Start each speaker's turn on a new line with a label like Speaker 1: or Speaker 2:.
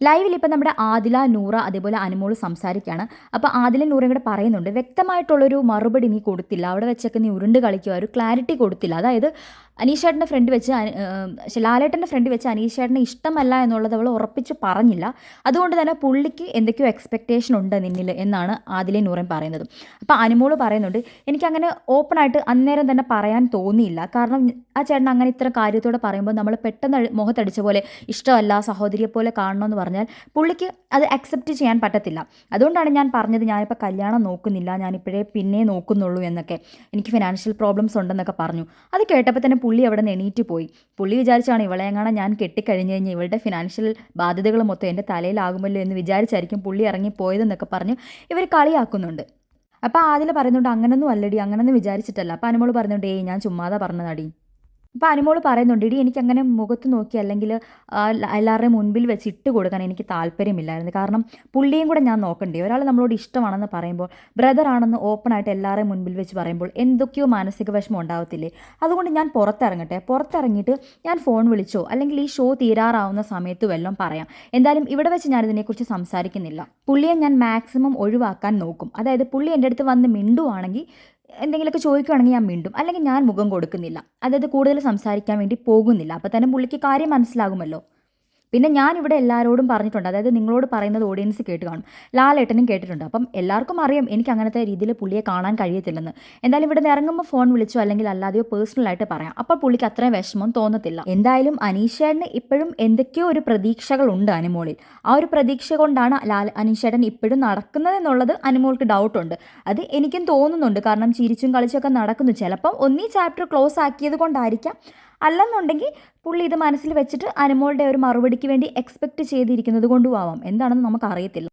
Speaker 1: ലൈവിൽ ഇപ്പം നമ്മുടെ ആദില, നൂറ അതേപോലെ അനുമോള് സംസാരിക്കുകയാണ്. അപ്പോൾ ആദിലും നൂറയും കൂടെ പറയുന്നുണ്ട്, വ്യക്തമായിട്ടുള്ളൊരു മറുപടി നീ കൊടുത്തില്ല, അവിടെ വെച്ചൊക്കെ നീ ഉരുണ്ട് കളിക്കുക, ഒരു ക്ലാരിറ്റി കൊടുത്തില്ല. അതായത് അനീഷേട്ടൻ്റെ ഫ്രണ്ട് വെച്ച് ലാലേട്ടൻ്റെ ഫ്രണ്ട് വെച്ച് അനീഷേട്ടനെ ഇഷ്ടമല്ല എന്നുള്ളത് അവൾ ഉറപ്പിച്ച് പറഞ്ഞില്ല. അതുകൊണ്ട് തന്നെ പുള്ളിക്ക് എന്തൊക്കെയോ എക്സ്പെക്റ്റേഷൻ ഉണ്ട് നിന്നിൽ എന്നാണ് ആദിലയും നൂറയും പറയുന്നത്. അപ്പോൾ അനുമോള് പറയുന്നുണ്ട്, എനിക്കങ്ങനെ ഓപ്പണായിട്ട് അന്നേരം തന്നെ പറയാൻ തോന്നിയില്ല. കാരണം ആ ചേട്ടൻ അങ്ങനെ ഇത്ര കാര്യത്തോടെ പറയുമ്പോൾ നമ്മൾ പെട്ടെന്ന് മുഖത്തടിച്ച പോലെ ഇഷ്ടമല്ല, സഹോദരിയെ പോലെ കാണണമെന്ന് പറഞ്ഞാൽ പുള്ളിക്ക് അത് അക്സെപ്റ്റ് ചെയ്യാൻ പറ്റത്തില്ല. അതുകൊണ്ടാണ് ഞാൻ പറഞ്ഞത്, ഞാനിപ്പോൾ കല്യാണം നോക്കുന്നില്ല, ഞാനിപ്പോഴേ പിന്നെ നോക്കുന്നുള്ളൂ എന്നൊക്കെ, എനിക്ക് ഫിനാൻഷ്യൽ പ്രോബ്ലംസ് ഉണ്ടെന്നൊക്കെ പറഞ്ഞു. അത് കേട്ടപ്പോൾ തന്നെ പുള്ളി അവിടെ നിന്ന് എണീറ്റ് പോയി. പുള്ളി വിചാരിച്ചാണ് ഇവളെങ്ങാണ് ഞാൻ കെട്ടിക്കഴിഞ്ഞ് കഴിഞ്ഞ് ഇവളുടെ ഫിനാൻഷ്യൽ ബാധ്യതകൾ മൊത്തം എൻ്റെ തലയിലാകുമല്ലോ എന്ന് വിചാരിച്ചായിരിക്കും പുള്ളി ഇറങ്ങിപ്പോയതെന്നൊക്കെ പറഞ്ഞ് ഇവർ കളിയാക്കുന്നുണ്ട്. അപ്പോൾ ആദില പറയുന്നുണ്ട്, അങ്ങനൊന്നും അല്ലടി, അങ്ങനൊന്നും വിചാരിച്ചിട്ടല്ല. അപ്പോൾ അനുമോൾ പറയുന്നുണ്ട്, ഏയ് ഞാൻ ചുമ്മാതെ പറഞ്ഞതടി. അപ്പോൾ അനുമോള് പറയുന്നുണ്ട്, ഇടി എനിക്കങ്ങനെ മുഖത്ത് നോക്കി അല്ലെങ്കിൽ എല്ലാവരുടെയും മുൻപിൽ വെച്ച് ഇട്ട് കൊടുക്കാൻ എനിക്ക് താല്പര്യമില്ലായിരുന്നു. കാരണം പുള്ളിയും കൂടെ ഞാൻ നോക്കണ്ടേ. ഒരാൾ നമ്മളോട് ഇഷ്ടമാണെന്ന് പറയുമ്പോൾ, ബ്രദറാണെന്ന് ഓപ്പണായിട്ട് എല്ലാവരുടെയും മുൻപിൽ വെച്ച് പറയുമ്പോൾ എന്തൊക്കെയോ മാനസിക വിഷമം ഉണ്ടാവത്തില്ലേ. അതുകൊണ്ട് ഞാൻ പുറത്തിറങ്ങിയിട്ട് ഞാൻ ഫോൺ വിളിച്ചോ അല്ലെങ്കിൽ ഈ ഷോ തീരാറാവുന്ന സമയത്ത് വല്ലതും പറയാം. എന്തായാലും ഇവിടെ വെച്ച് ഞാൻ ഇതിനെക്കുറിച്ച് സംസാരിക്കുന്നില്ല. പുള്ളിയെ ഞാൻ മാക്സിമം ഒഴിവാക്കാൻ നോക്കും. അതായത് പുള്ളി എൻ്റെ അടുത്ത് വന്ന് മിണ്ടുവാണെങ്കിൽ, എന്തെങ്കിലുമൊക്കെ ചോദിക്കുകയാണെങ്കിൽ ഞാൻ മിണ്ടും, അല്ലെങ്കിൽ ഞാൻ മുഖം കൊടുക്കുന്നില്ല. അതായത് കൂടുതൽ സംസാരിക്കാൻ വേണ്ടി പോകുന്നില്ല. അപ്പോൾ തന്നെ പുള്ളിക്ക് കാര്യം മനസ്സിലാകുമല്ലോ. പിന്നെ ഞാനിവിടെ എല്ലാവരോടും പറഞ്ഞിട്ടുണ്ട്, അതായത് നിങ്ങളോട് പറയുന്നത് ഓഡിയൻസ് കേട്ട് കാണും, ലാലേട്ടനും കേട്ടിട്ടുണ്ട്. അപ്പം എല്ലാവർക്കും അറിയാം എനിക്ക് അങ്ങനത്തെ രീതിയിൽ പുള്ളിയെ കാണാൻ കഴിയത്തില്ലെന്ന്. എന്തായാലും ഇവിടെ നിന്ന് ഇറങ്ങുമ്പോൾ ഫോൺ വിളിച്ചോ അല്ലെങ്കിൽ അല്ലാതെയോ പേഴ്സണലായിട്ട് പറയാം. അപ്പോൾ പുള്ളിക്ക് അത്രയും വിഷമം തോന്നത്തില്ല. എന്തായാലും അനീഷേട്ടന് ഇപ്പോഴും എന്തൊക്കെയോ ഒരു പ്രതീക്ഷകളുണ്ട് അനുമോളിൽ. ആ ഒരു പ്രതീക്ഷ കൊണ്ടാണ് അനീഷേട്ടൻ ഇപ്പോഴും നടക്കുന്നത് എന്നുള്ളത് അനുമോൾക്ക് ഡൗട്ടുണ്ട്. അത് എനിക്കും തോന്നുന്നുണ്ട്. കാരണം ചിരിച്ചും കളിച്ചൊക്കെ നടക്കുന്നു. ചിലപ്പം ഒന്നീ ചാപ്റ്റർ ക്ലോസ് ആക്കിയത് കൊണ്ടായിരിക്കാം, അല്ലെന്നുണ്ടെങ്കിൽ പുള്ളി ഇത് മനസ്സിൽ വെച്ചിട്ട് അനുമോളുടെ ഒരു മറുപടിക്ക് വേണ്ടി എക്സ്പെക്റ്റ് ചെയ്തിരിക്കുന്നത് കൊണ്ടും ആവാം. എന്താണെന്ന് നമുക്കറിയത്തില്ല.